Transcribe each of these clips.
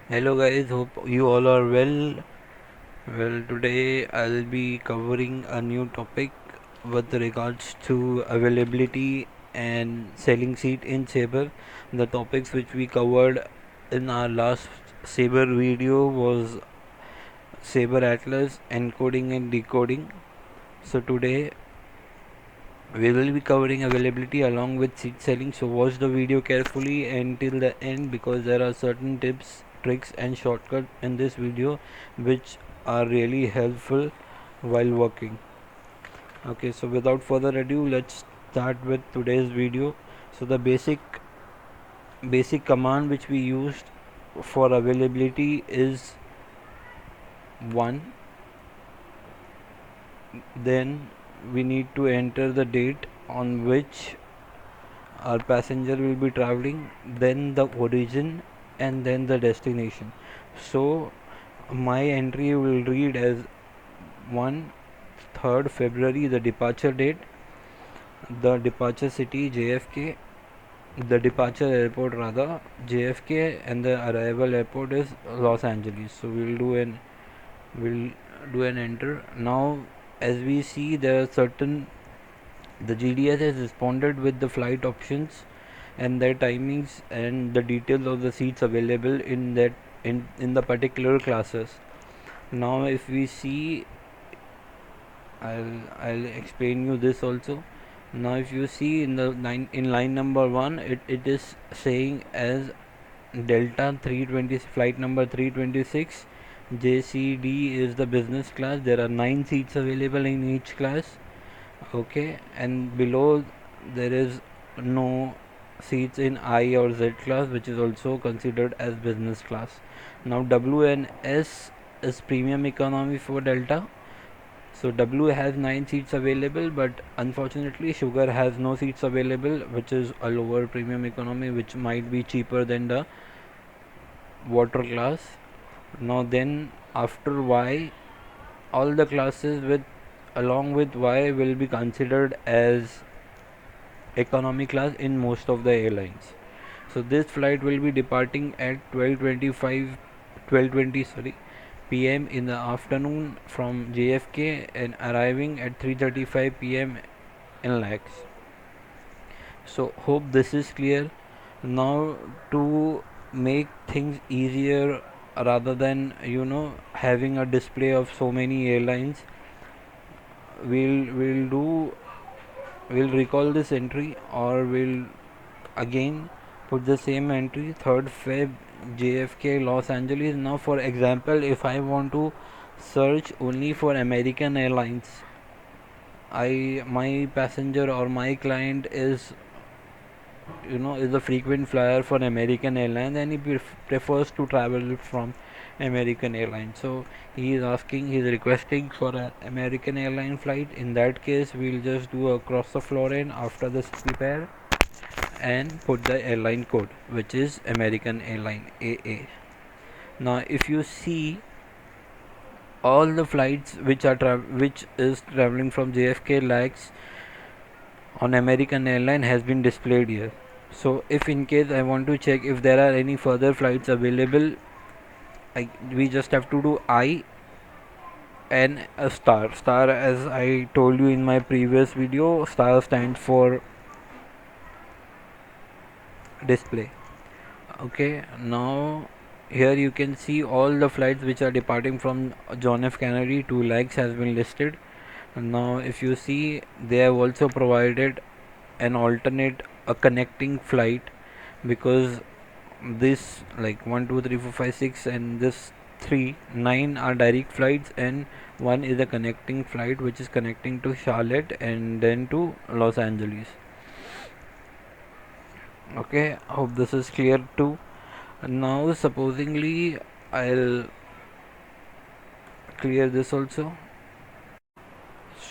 Hello guys, hope you all are well. Well, today I'll be covering a new topic with regards to availability and selling seat in Sabre. The topics which we covered in our last Sabre video was Sabre Atlas, encoding and decoding. So today we will be covering availability along with seat selling. So watch the video carefully until the end because there are certain tips, tricks and shortcuts in this video which are really helpful while working. Okay, so without further ado, let's start with today's video. So the basic command which we used for availability is 1. Then we need to enter the date on which our passenger will be traveling, then the origin, and then the destination. So my entry will read as 1 3rd February, the departure date, the departure city JFK, the departure airport rather JFK, and the arrival airport is Los Angeles. So we'll do an enter. Now as we see, there are certain, the GDS has responded with the flight options and their timings and the details of the seats available in the particular classes. Now if we see, I'll explain you this also. Now if you see in line number 1, it is saying as Delta 320, flight number 326. JCD is the business class. There are 9 seats available in each class. Okay, and below there is no seats in I or Z class, which is also considered as business class. Now W and S is premium economy for Delta. So W has 9 seats available, but unfortunately Sugar has no seats available, which is a lower premium economy, which might be cheaper than the water class. Now then after Y, all the classes with along with Y will be considered as economy class in most of the airlines. So this flight will be departing at 12:20 p.m. in the afternoon from JFK and arriving at 3:35 p.m. in LAX. So hope this is clear. Now to make things easier, rather than having a display of so many airlines, we'll recall this entry, or we'll again put the same entry, 3rd Feb JFK Los Angeles. Now for example, if I want to search only for American Airlines, my passenger or my client is a frequent flyer for American Airlines, and he prefers to travel from American Airlines. So he's requesting for an American airline flight. In that case, we'll just do a cross the florin after the city pair and put the airline code, which is American Airline AA. Now if you see, all the flights which is traveling from JFK LAX on American Airline has been displayed here. So if in case I want to check if there are any further flights available, we just have to do I and a star. As I told you in my previous video, star stands for display. Okay, now here you can see all the flights which are departing from John F. Kennedy to LAX has been listed. Now if you see, they have also provided an alternate, a connecting flight, because this, like 1 2 3 4 5 6 and this 3 9 are direct flights, and one is a connecting flight which is connecting to Charlotte and then to Los Angeles. Okay, I hope this is clear too. Now supposingly I'll clear this also.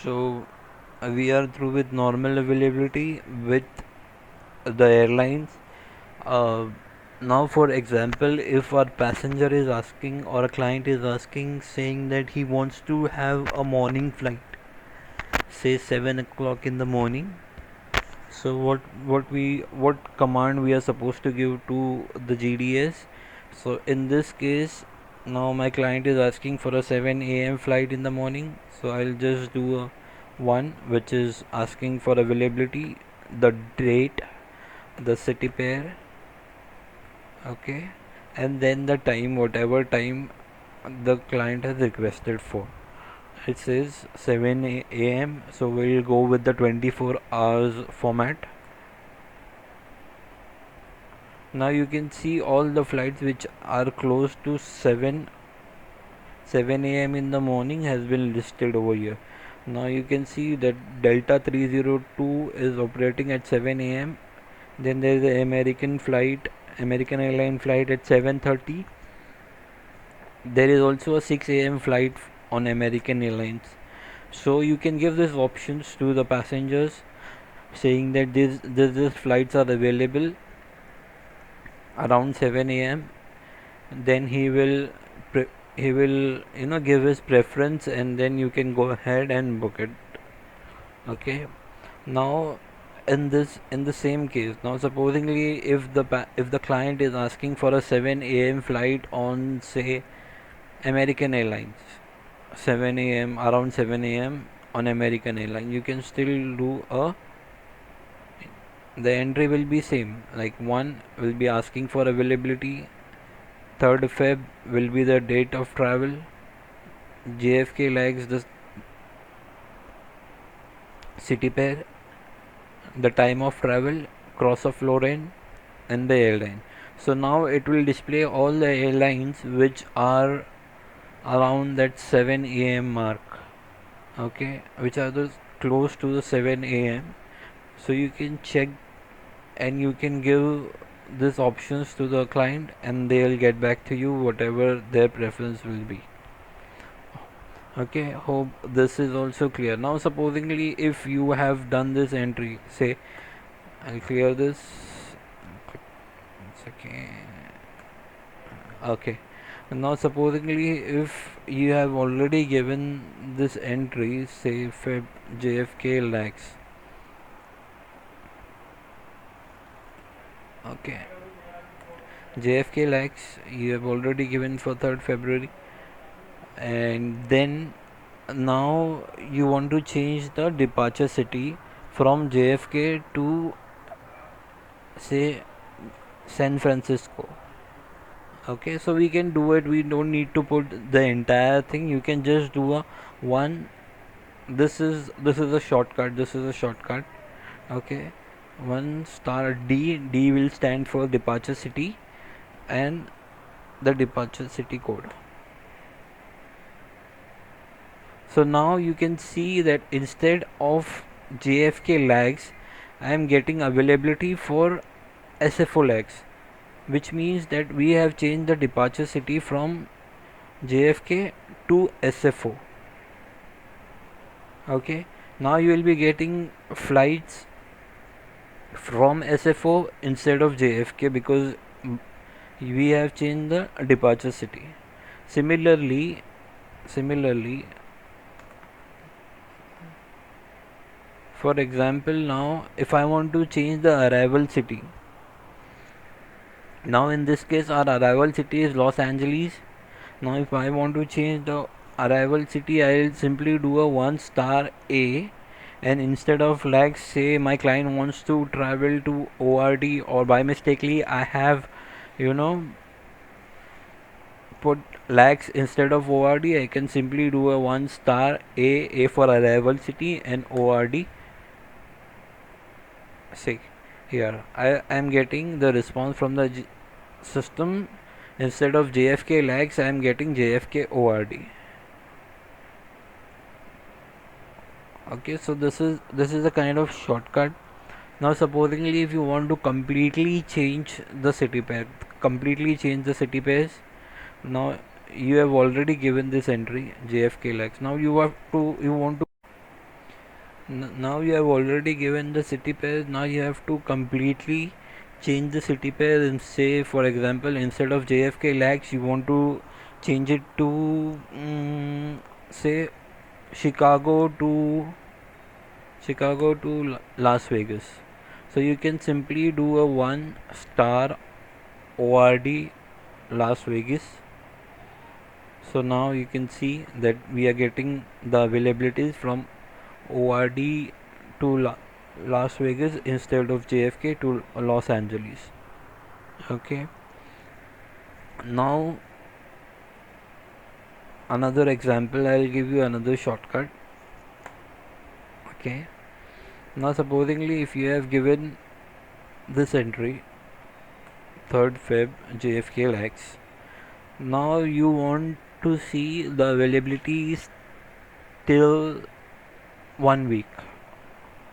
So we are through with normal availability with the airlines. Now for example, if our passenger is asking or a client is asking, saying that he wants to have a morning flight, say 7 o'clock in the morning, so what command we are supposed to give to the GDS? So in this case, now my client is asking for a 7 a.m. flight in the morning, so I'll just do a one which is asking for availability, the date, the city pair, okay, and then the time, whatever time the client has requested for. It says 7 a.m., so we'll go with the 24 hours format. Now you can see all the flights which are close to 7 a.m. in the morning has been listed over here. Now you can see that Delta 302 is operating at 7 a.m. Then there is the American airline flight at 7:30. There is also a 6 a.m. flight on American Airlines. So you can give these options to the passengers, saying that these flights are available around 7 a.m. Then he will give his preference, and then you can go ahead and book it. Okay. Now in the same case, now supposingly if the client is asking for a 7 a.m. flight on, say, American Airlines, 7 a.m., around 7 a.m. on American Airlines, you can still do a the entry will be same, like one will be asking for availability, 3rd Feb will be the date of travel, JFK lags the city pair, the time of travel, cross of Lorraine, and the airline. So now it will display all the airlines which are around that 7 a.m. mark, okay, which are the close to the 7 a.m. So you can check and you can give these options to the client, and they'll get back to you whatever their preference will be. Okay, hope this is also clear. Now supposingly if you have done this entry, say, I'll clear this. It's okay. Okay. Now supposingly if you have already given this entry, say Feb JFK lakhs. Okay. JFK lakhs you have already given for 3rd February, and then now you want to change the departure city from JFK to, say, San Francisco. Okay, so we can do it, we don't need to put the entire thing, you can just do a one. This is a shortcut, okay. One star D will stand for departure city and the departure city code. So now you can see that instead of JFK lags, I am getting availability for SFO lags, which means that we have changed the departure city from JFK to SFO. Okay, now you will be getting flights from SFO instead of JFK because we have changed the departure city. Similarly, for example, now if I want to change the arrival city, now in this case our arrival city is Los Angeles. Now if I want to change the arrival city, I'll simply do a 1 star A, and instead of, like, say my client wants to travel to ORD, or by mistakenly I have you know put lakhs instead of ORD, I can simply do a 1 star A for arrival city, and ORD. See here, I am getting the response from the system. Instead of JFK lakhs, I am getting JFK ORD. Okay, so this is a kind of shortcut. Now supposingly if you want to completely change the city pairs, now you have already given this entry JFK lakhs. Now you want to now you have already given the city pairs. Now you have to completely change the city pair, and say for example instead of JFK lakhs you want to change it to, say, Chicago to Las Vegas. So you can simply do a 1 star ORD Las Vegas. So now you can see that we are getting the availabilities from ORD to Las Vegas instead of JFK to Los Angeles. Okay, now another example, I'll give you another shortcut. Okay, now supposingly if you have given this entry 3rd Feb JFK lakhs, now you want to see the availability is till 1 week.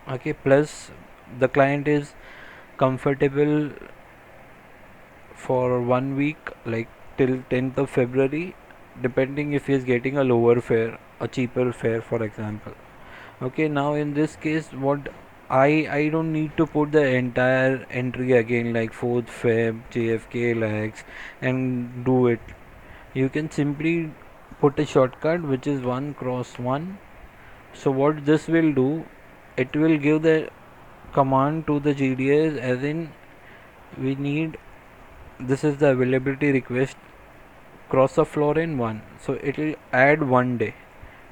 Okay, plus the client is comfortable for 1 week, like till 10th of February, depending if he is getting a lower fare, a cheaper fare, for example. Okay, now in this case, what I don't need to put the entire entry again, like 4th Feb, JFK lakhs, and do it. You can simply put a shortcut which is 1 cross 1. So what this will do, it will give the command to the GDS, as in we need, this is the availability request, cross the floor in 1, so it will add 1 day.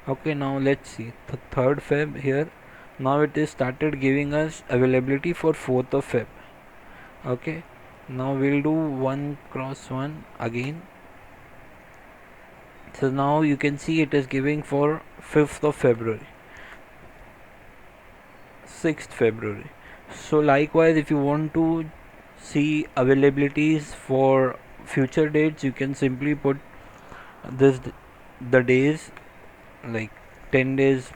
Okay, now let's see the 3rd Feb here. Now it is started giving us availability for 4th of Feb. Okay, now we'll do 1 cross 1 again. So now you can see it is giving for 5th of February, 6th February. So likewise, if you want to see availabilities for future dates, you can simply put this, the days, like 10 days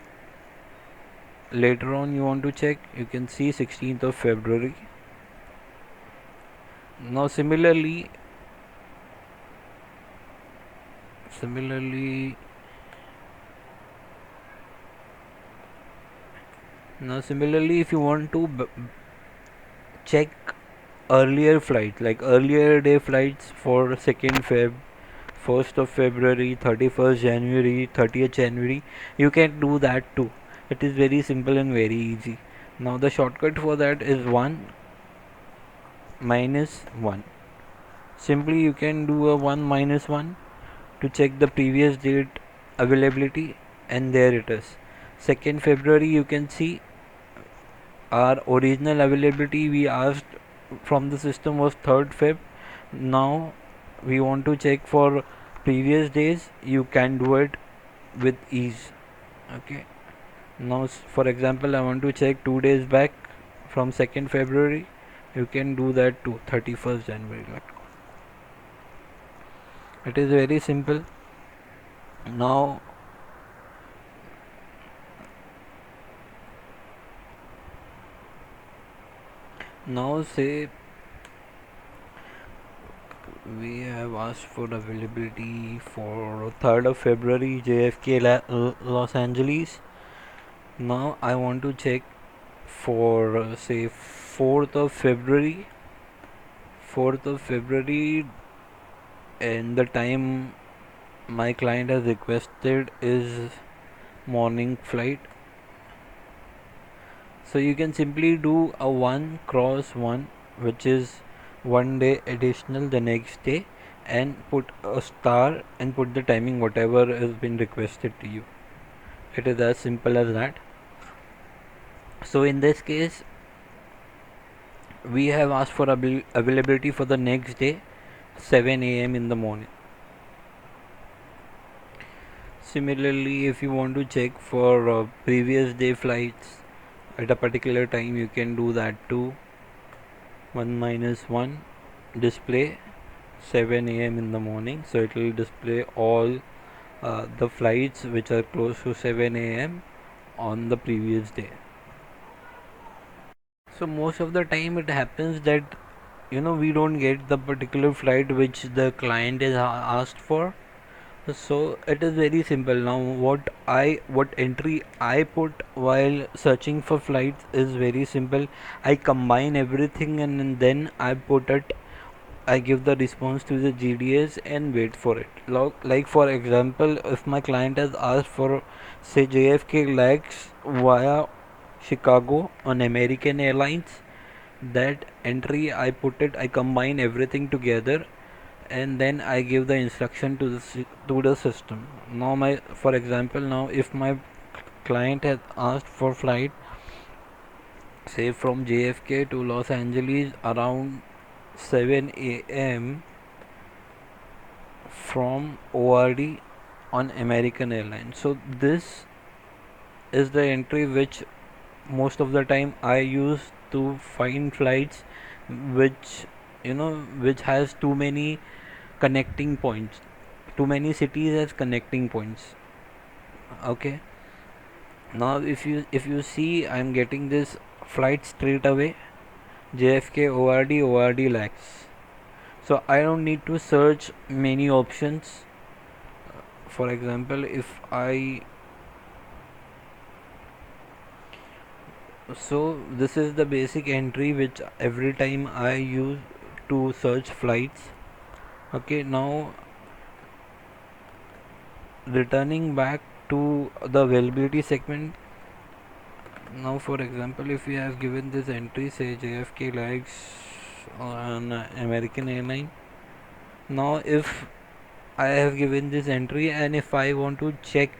later on you want to check, you can see 16th of February. Now similarly if you want to check earlier flights, like earlier day flights for 2nd Feb, 1st of February, 31st January, 30th January, you can do that too. It is very simple and very easy. Now the shortcut for that is 1 minus 1. Simply you can do a 1 minus 1 to check the previous date availability, and there it is. 2nd February, you can see our original availability we asked from the system was 3rd Feb. Now we want to check for previous days, you can do it with ease. Okay, now for example I want to check 2 days back from 2nd February, you can do that to 31st January. It is very simple. Now say we have asked for availability for 3rd of February JFK Los Angeles. Now I want to check for say 4th of February, and the time my client has requested is morning flight. So you can simply do a 1 cross 1, which is 1 day additional the next day, and put a star and put the timing whatever has been requested to you. It is as simple as that. So in this case we have asked for availability for the next day 7 a.m. in the morning. Similarly, if you want to check for previous day flights at a particular time, you can do that too. 1 minus 1, display 7 a.m. in the morning, so it will display all the flights which are close to 7 a.m. on the previous day. So most of the time it happens that we don't get the particular flight which the client is asked for. So it is very simple. Now what entry I put while searching for flights is very simple. I combine everything and then I give the response to the GDS and wait for it. Like for example, if my client has asked for say JFK lakhs via Chicago on American Airlines, that entry I combine everything together and then I give the instruction to the system. Now for example, now if my client has asked for flight, say from JFK to Los Angeles around 7 a.m. from ORD on American Airlines. So this is the entry which most of the time I use to find flights which which has too many connecting points, too many cities as connecting points. Okay, now if you see, I'm getting this flight straight away, JFK ORD lakhs. So I don't need to search many options. For example, if I so this is the basic entry which every time I use to search flights. Okay, now returning back to the availability segment. Now for example, if we have given this entry, say JFK lags on American airline. Now if I have given this entry, and if I want to check,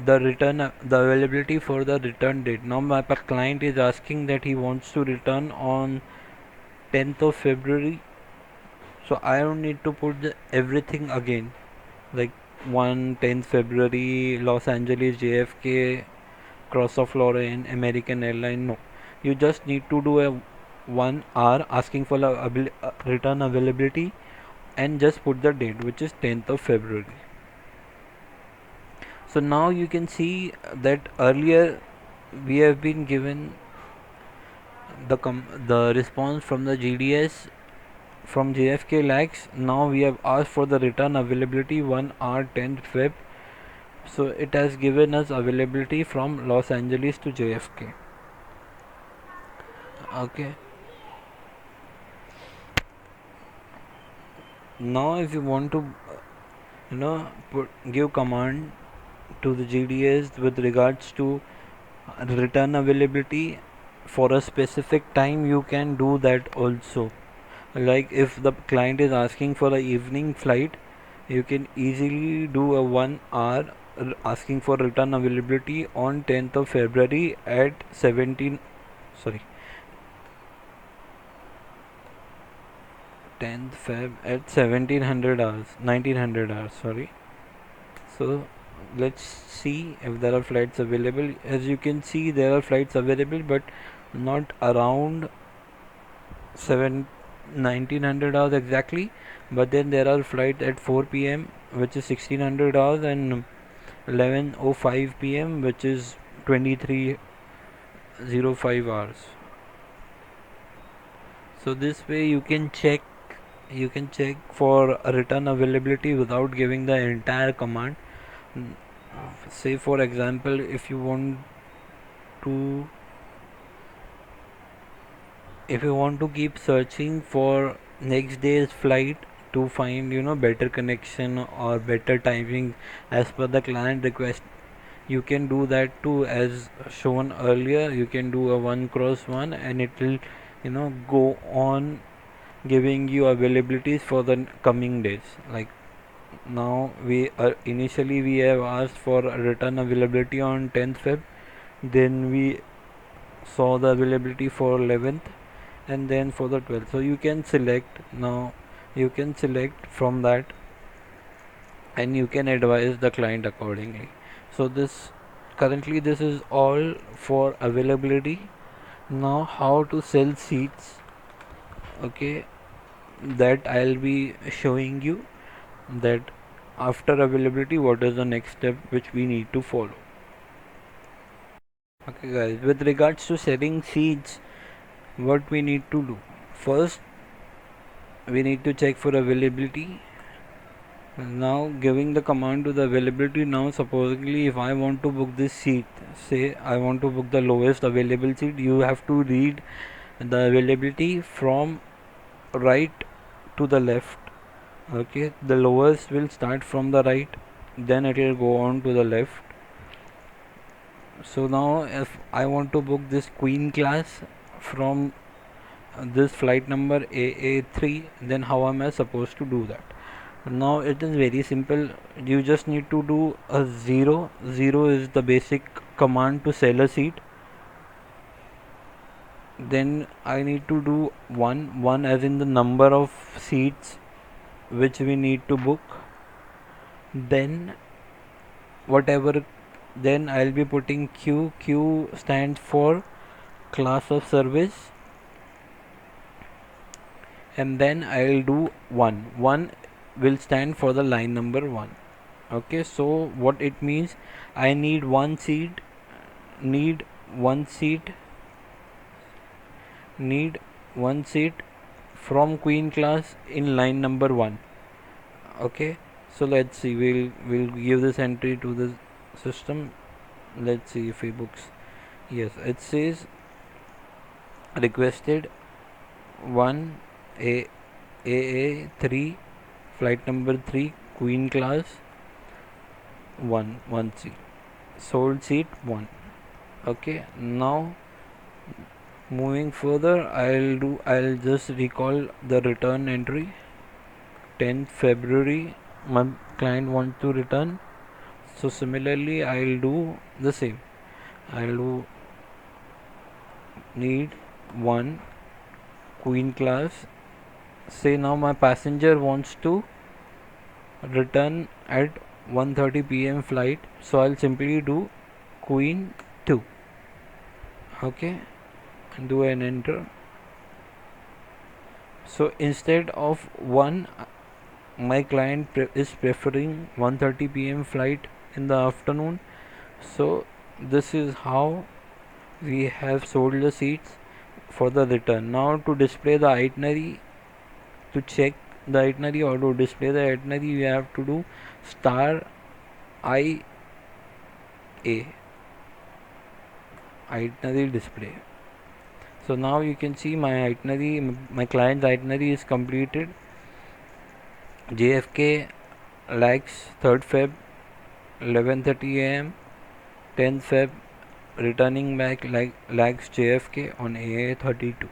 the availability for the return date. Now my client is asking that he wants to return on 10th of February, so I don't need to put everything again, like 10th February, Los Angeles, JFK, Cross of Lorraine, American Airline. No, you just need to do a 1 hour asking for the return availability, and just put the date, which is 10th of February. So now you can see that earlier we have been given the response from the GDS from JFK lakhs. Now we have asked for the return availability 1 hour 10th Feb. So it has given us availability from Los Angeles to JFK. Okay. Now if you want to give command to the GDS with regards to return availability for a specific time, you can do that also. Like if the client is asking for a evening flight, you can easily do a 1 hour asking for return availability on 10th of February at 10th Feb at 1700 hours 1900 hours, sorry. So let's see if there are flights available. As you can see, there are flights available, but not around 7 1900 hours exactly, but then there are flights at 4 p.m. which is 1600 hours, and 11:05 p.m. which is 23:05 hours. So this way you can check for a return availability without giving the entire command. Say for example, to if you want to keep searching for next day's flight to find better connection or better timing as per the client request, you can do that too. As shown earlier, you can do a 1 cross 1, and it will go on giving you availabilities for the coming days. Like now we initially we have asked for a return availability on 10th Feb, then we saw the availability for 11th, and then for the 12th. So you can select from that, and you can advise the client accordingly. So this is all for availability. Now how to sell seats, okay, that I'll be showing you, that after availability what is the next step which we need to follow. Okay guys, with regards to selling seats, what we need to do first, we need to check for availability. Now giving the command to the availability. Now supposedly if I want to book this seat, say I want to book the lowest available seat, you have to read the availability from right to the left. Okay, the lowest will start from the right, then it will go on to the left. So now if I want to book this queen class from this flight number AA3, then how am I supposed to do that? Now it is very simple. You just need to do a 0. 0 is the basic command to sell a seat. Then I need to do 1. 1 as in the number of seats which we need to book. Then whatever, then I'll be putting Q. Q stands for class of service, and then I'll do 1. 1 will stand for the line number 1. Okay, so what it means, I need one seat, need one seat, need one seat from Queen class in line number 1. Okay, so let's see, we'll give this entry to the system. Let's see if he books. Yes, it says requested 1 a AA3 flight number 3 Queen class 1 seat, sold seat 1. Okay, now moving further, I'll just recall the return entry. 10th February my client wants to return, so similarly I'll do the same. I'll do need 1 Queen class. Say now my passenger wants to return at 1:30 p.m. flight, so I'll simply do Queen 2. Okay, and do an enter. So instead of 1, my client is preferring 1:30 p.m. flight in the afternoon. So this is how we have sold the seats for the return. Now to display the itinerary, to check the itinerary or to display the itinerary, we have to do star IA, itinerary display. So now you can see my itinerary, my client's itinerary is completed. JFK lags 3rd Feb 11:30 am, 10th Feb returning back lags JFK on AA32.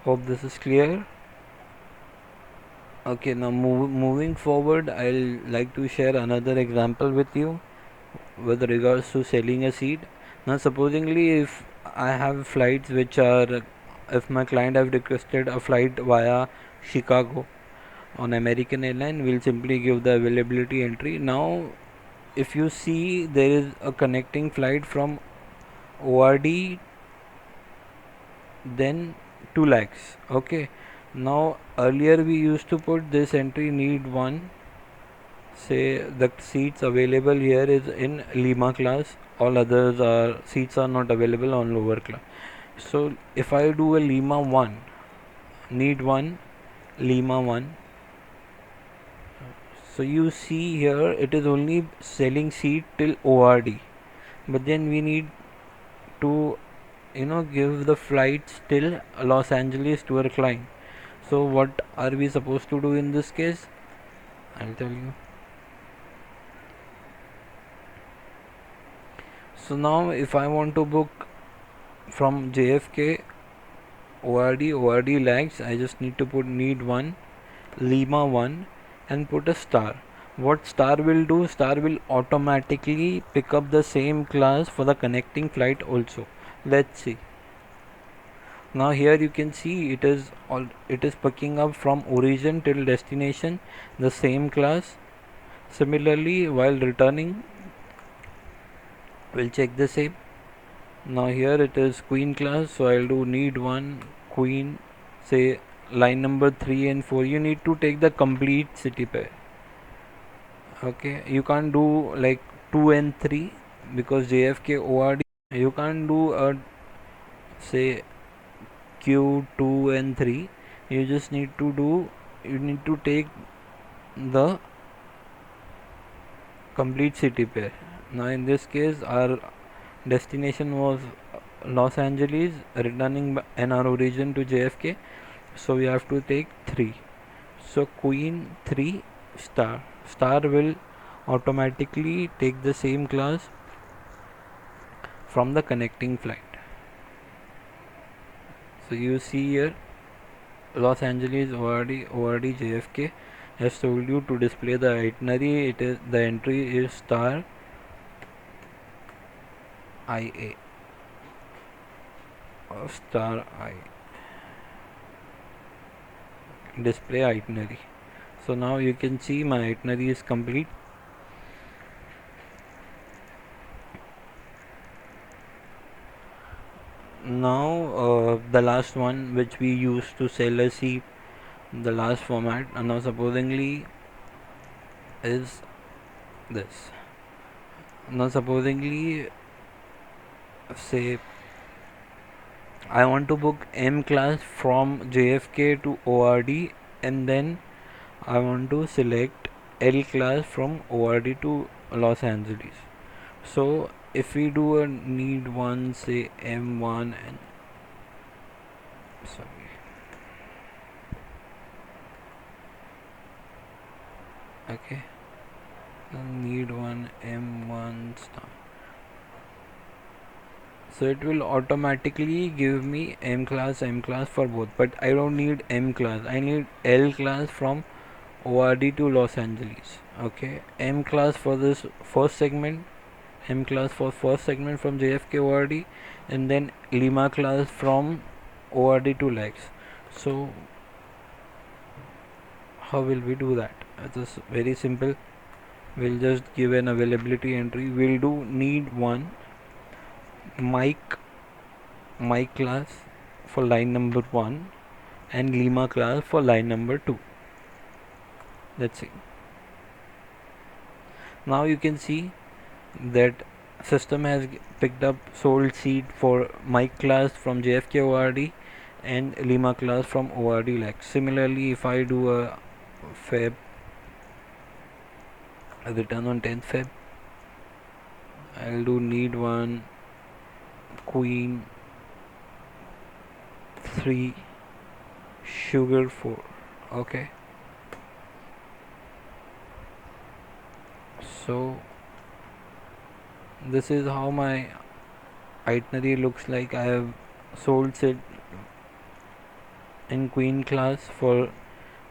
Hope this is clear. Okay, now moving forward, I'll like to share another example with you with regards to selling a seat. Now supposingly if I have flights which are, if my client have requested a flight via Chicago on American Airlines, we'll simply give the availability entry. Now if you see, there is a connecting flight from ORD then 2 lakhs. Okay, now earlier we used to put this entry need 1. Say the seats available here is in Lima class, all others are seats are not available on lower class. So if I do a Lima 1, need 1 Lima 1, so you see here it is only selling seat till ORD, but then we need to give the flights till Los Angeles to our client. So what are we supposed to do in this case? I'll tell you. So now if I want to book from JFK ORD lags, I just need to put need 1 Lima 1 and put a star. What star will do? Star will automatically pick up the same class for the connecting flight also. Let's see. Now here you can see it is picking up from origin till destination the same class. Similarly, while returning, we'll check the same. Now here it is Queen class, so I'll do need 1 Queen, say line number 3 and 4. You need to take the complete city pair. Okay, you can't do like 2 and 3 because JFK ORD. You can't do a say Q2 and 3. You just need to take the complete city pair. Now in this case our destination was Los Angeles, returning and our origin to JFK, so we have to take 3. So Queen 3 star will automatically take the same class from the connecting flight. So you see here Los Angeles ORD JFK has told you to display the itinerary. It is the entry is star IA or star I, display itinerary. So now you can see my itinerary is complete. Now the last one which we used to sell a seat, the last format, and now supposingly is this. Now supposingly say I want to book M class from JFK to ORD, and then I want to select L class from ORD to Los Angeles. So if we do a need one, say M1 and sorry, okay, need one M1 star. So it will automatically give me M class for both, but I don't need M class. I need L class from ORD to Los Angeles. Okay, M class for this first segment, M class for first segment from JFK ORD, and then Lima class from ORD to LAX. So how will we do that? It is very simple. We'll just give an availability entry. We'll do need one mic class for line number 1 and Lima class for line number 2. Let's see. Now you can see that system has picked up sold seat for mic class from JFK ORD and Lima class from ORD LAX. Similarly, if I do a Feb, a return on 10th Feb, I'll do need one Queen 3 Sugar 4. Okay, so this is how my itinerary looks like. I have sold it in Queen class for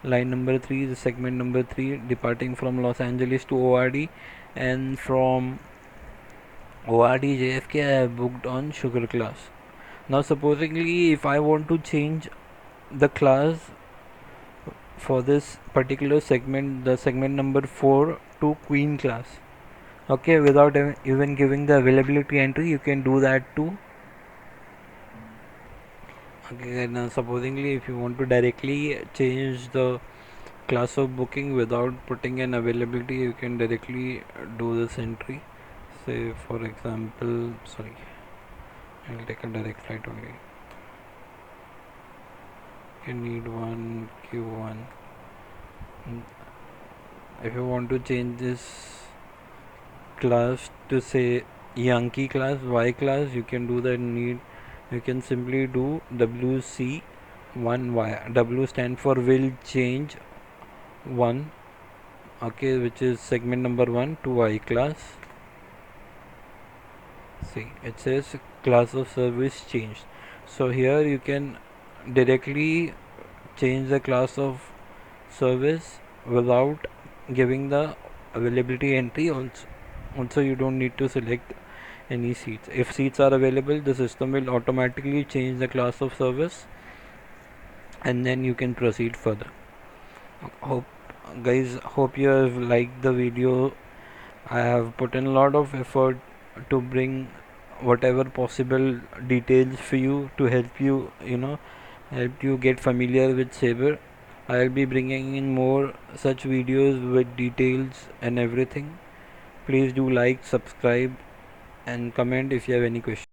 line number 3, the segment number 3, departing from Los Angeles to ORD, and from ORD JFK I have booked on Sugar class. Now supposingly if I want to change the class for this particular segment, the segment number 4 to Queen class, okay, without even giving the availability entry, you can do that too. Okay, now supposingly if you want to directly change the class of booking without putting an availability, you can directly do this entry. Say for example, sorry, I'll take a direct flight only. You need one Q1. If you want to change this class to say Yankee class, Y class, you can do that. You can simply do WC1Y. W stand for will change 1, okay, which is segment number 1 to Y class. See, it says class of service changed. So here you can directly change the class of service without giving the availability entry. Also you don't need to select any seats. If seats are available, the system will automatically change the class of service, and then you can proceed further. Hope you have liked the video. I have put in a lot of effort to bring whatever possible details for you to help you, help you get familiar with Sabre. I'll be bringing in more such videos with details and everything. Please do like, subscribe and comment if you have any questions.